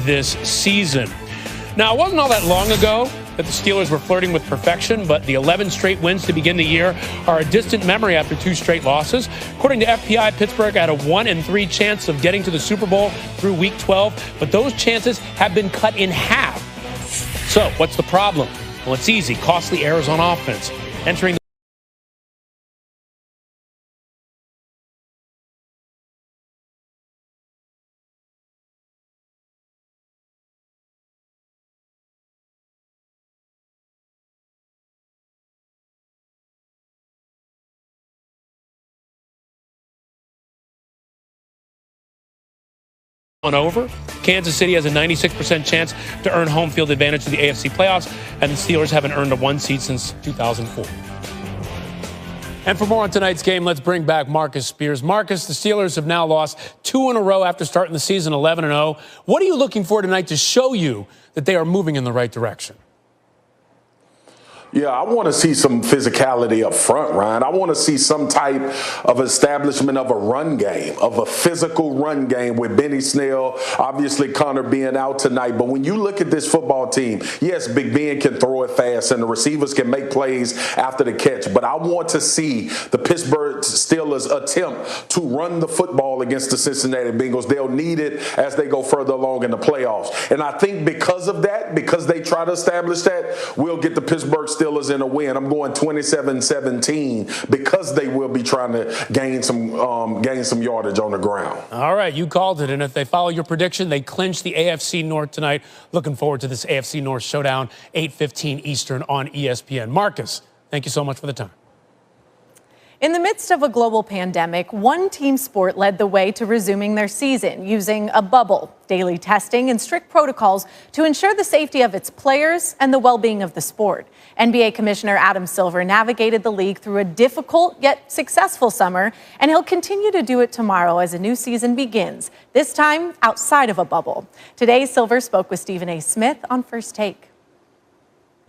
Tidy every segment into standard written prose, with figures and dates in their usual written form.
this season. Now, it wasn't all that long ago that the Steelers were flirting with perfection, but the 11 straight wins to begin the year are a distant memory after 2 straight losses. According to FPI, Pittsburgh had a 1-3 chance of getting to the Super Bowl through Week 12, but those chances have been cut in half. So, what's the problem? Well, it's easy. Costly errors on offense. Entering the over. Kansas City has a 96% chance to earn home field advantage to the AFC playoffs, and the Steelers haven't earned a 1 seed since 2004. And for more on tonight's game, let's bring back Marcus Spears. Marcus, the Steelers have now lost 2 in a row after starting the season 11-0. What are you looking for tonight to show you that they are moving in the right direction? Yeah, I want to see some physicality up front, Ryan. I want to see some type of establishment of a run game, of a physical run game with Benny Snell, obviously Connor being out tonight. But when you look at this football team, yes, Big Ben can throw it fast and the receivers can make plays after the catch. But I want to see the Pittsburgh Steelers attempt to run the football against the Cincinnati Bengals. They'll need it as they go further along in the playoffs. And I think because of that, because they try to establish that, we'll get the Pittsburgh Steelers in a win. I'm going 27-17 because they will be trying to gain some yardage on the ground. All right, you called it, and if they follow your prediction, they clinch the AFC North tonight. Looking forward to this AFC North showdown, 8:15 Eastern on ESPN. Marcus, thank you so much for the time. In the midst of a global pandemic, one team sport led the way to resuming their season using a bubble, daily testing, and strict protocols to ensure the safety of its players and the well-being of the sport. NBA Commissioner Adam Silver navigated the league through a difficult yet successful summer, and he'll continue to do it tomorrow as a new season begins, this time outside of a bubble. Today, Silver spoke with Stephen A. Smith on First Take.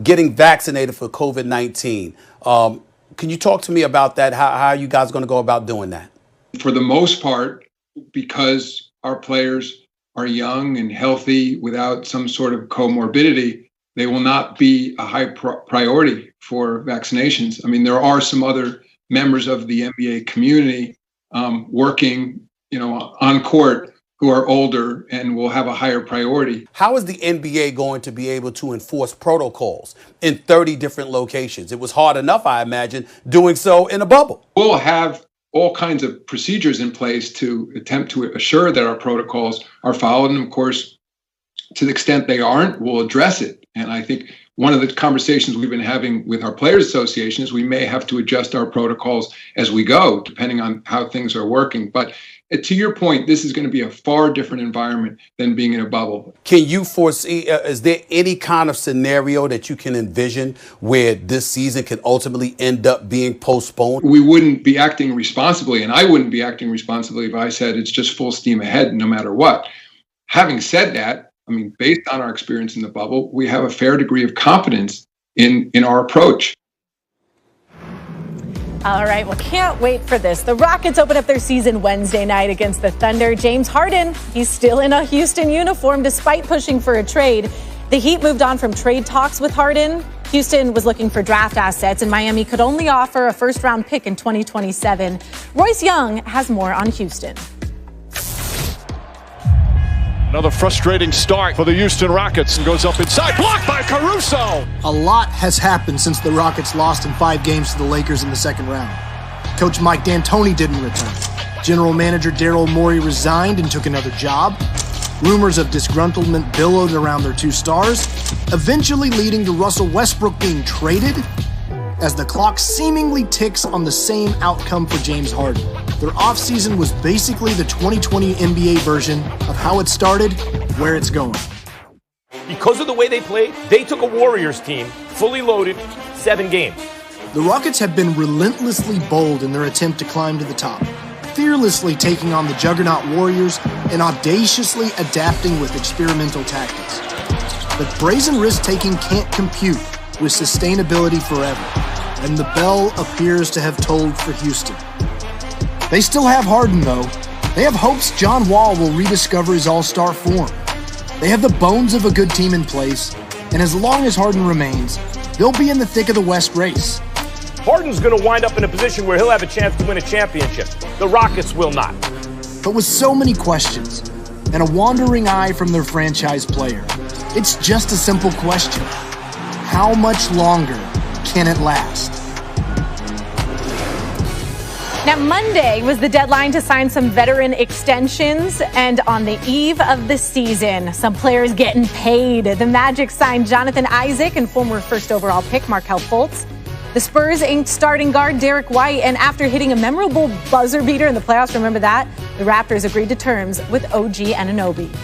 Getting vaccinated for COVID-19. Can you talk to me about that? How are you guys going to go about doing that? For the most part, because our players are young and healthy without some sort of comorbidity, they will not be a high priority for vaccinations. I mean, there are some other members of the NBA community working, on court who are older and will have a higher priority. How is the NBA going to be able to enforce protocols in 30 different locations? It was hard enough, I imagine, doing so in a bubble. We'll have all kinds of procedures in place to attempt to assure that our protocols are followed. And of course, to the extent they aren't, we'll address it. And I think one of the conversations we've been having with our Players Association is we may have to adjust our protocols as we go, depending on how things are working. But to your point, this is going to be a far different environment than being in a bubble. Can you foresee, is there any kind of scenario that you can envision where this season can ultimately end up being postponed? We wouldn't be acting responsibly, and I wouldn't be acting responsibly if I said it's just full steam ahead no matter what. Having said that, I mean, based on our experience in the bubble, we have a fair degree of confidence in our approach. All right, well, can't wait for this. The Rockets open up their season Wednesday night against the Thunder. James Harden, he's still in a Houston uniform despite pushing for a trade. The Heat moved on from trade talks with Harden. Houston was looking for draft assets, and Miami could only offer a first-round pick in 2027. Royce Young has more on Houston. Another frustrating start for the Houston Rockets, and goes up inside, blocked by Caruso. A lot has happened since the Rockets lost in 5 games to the Lakers in the second round. Coach Mike D'Antoni didn't return. General manager Daryl Morey resigned and took another job. Rumors of disgruntlement billowed around their 2 stars, eventually leading to Russell Westbrook being traded, as the clock seemingly ticks on the same outcome for James Harden. Their offseason was basically the 2020 NBA version of how it started, where it's going. Because of the way they played, they took a Warriors team, fully loaded, 7 games. The Rockets have been relentlessly bold in their attempt to climb to the top, fearlessly taking on the juggernaut Warriors and audaciously adapting with experimental tactics. But brazen risk-taking can't compute with sustainability forever, and the bell appears to have tolled for Houston. They still have Harden, though. They have hopes John Wall will rediscover his all-star form. They have the bones of a good team in place, and as long as Harden remains, they'll be in the thick of the West race. Harden's going to wind up in a position where he'll have a chance to win a championship. The Rockets will not. But with so many questions and a wandering eye from their franchise player, it's just a simple question. How much longer can it last? Now, Monday was the deadline to sign some veteran extensions, and on the eve of the season, some players getting paid. The Magic signed Jonathan Isaac and former first overall pick Markelle Fultz. The Spurs inked starting guard Derek White, and after hitting a memorable buzzer beater in the playoffs, remember that? The Raptors agreed to terms with OG Anunoby.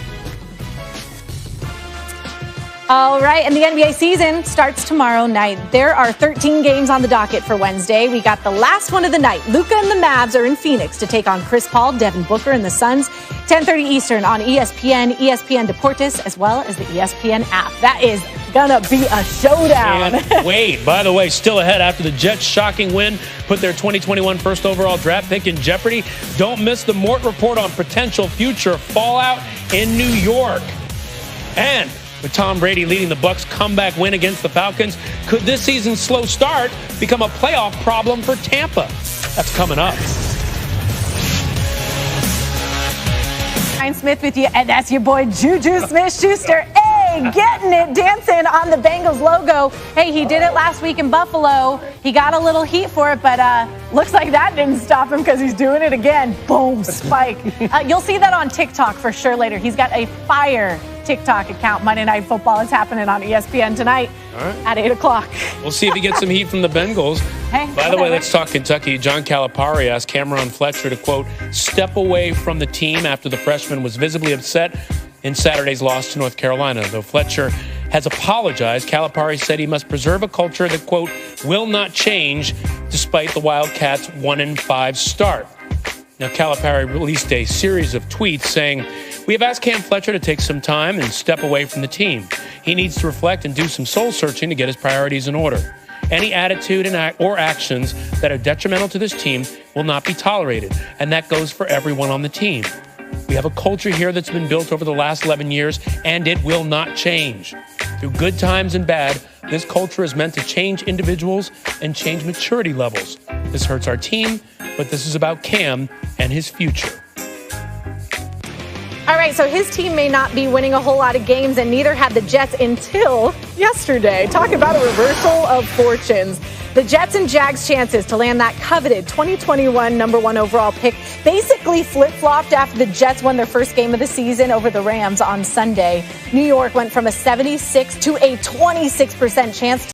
All right, and the NBA season starts tomorrow night. There are 13 games on the docket for Wednesday. We got the last one of the night. Luka and the Mavs are in Phoenix to take on Chris Paul, Devin Booker, and the Suns. 10:30 Eastern on ESPN, ESPN Deportes, as well as the ESPN app. That is gonna be a showdown. And wait, by the way, still ahead after the Jets' shocking win put their 2021 first overall draft pick in jeopardy. Don't miss the Mort Report on potential future fallout in New York. And with Tom Brady leading the Bucs' comeback win against the Falcons, could this season's slow start become a playoff problem for Tampa? That's coming up. Ryan Smith with you, and that's your boy Juju Smith-Schuster. Hey, getting it, dancing on the Bengals logo. Hey, he did it last week in Buffalo. He got a little heat for it, but looks like that didn't stop him because he's doing it again. Boom, spike. You'll see that on TikTok for sure later. He's got a fire TikTok account. Monday Night Football is happening on ESPN tonight at 8 o'clock. We'll see if he gets some heat from the Bengals. Hey, by the way, let's talk Kentucky. John Calipari asked Cameron Fletcher to, quote, step away from the team after the freshman was visibly upset in Saturday's loss to North Carolina. Though Fletcher has apologized, Calipari said he must preserve a culture that, quote, will not change despite the Wildcats' 1-5 start. Now, Calipari released a series of tweets saying, we have asked Cam Fletcher to take some time and step away from the team. He needs to reflect and do some soul searching to get his priorities in order. Any attitude or actions that are detrimental to this team will not be tolerated, and that goes for everyone on the team. We have a culture here that's been built over the last 11 years, and it will not change. Through good times and bad, this culture is meant to change individuals and change maturity levels. This hurts our team, but this is about Cam and his future. All right, so his team may not be winning a whole lot of games, and neither had the Jets until yesterday. Talk about a reversal of fortunes. The Jets and Jags' chances to land that coveted 2021 number 1 overall pick basically flip-flopped after the Jets won their first game of the season over the Rams on Sunday. New York went from a 76 to a 26% chance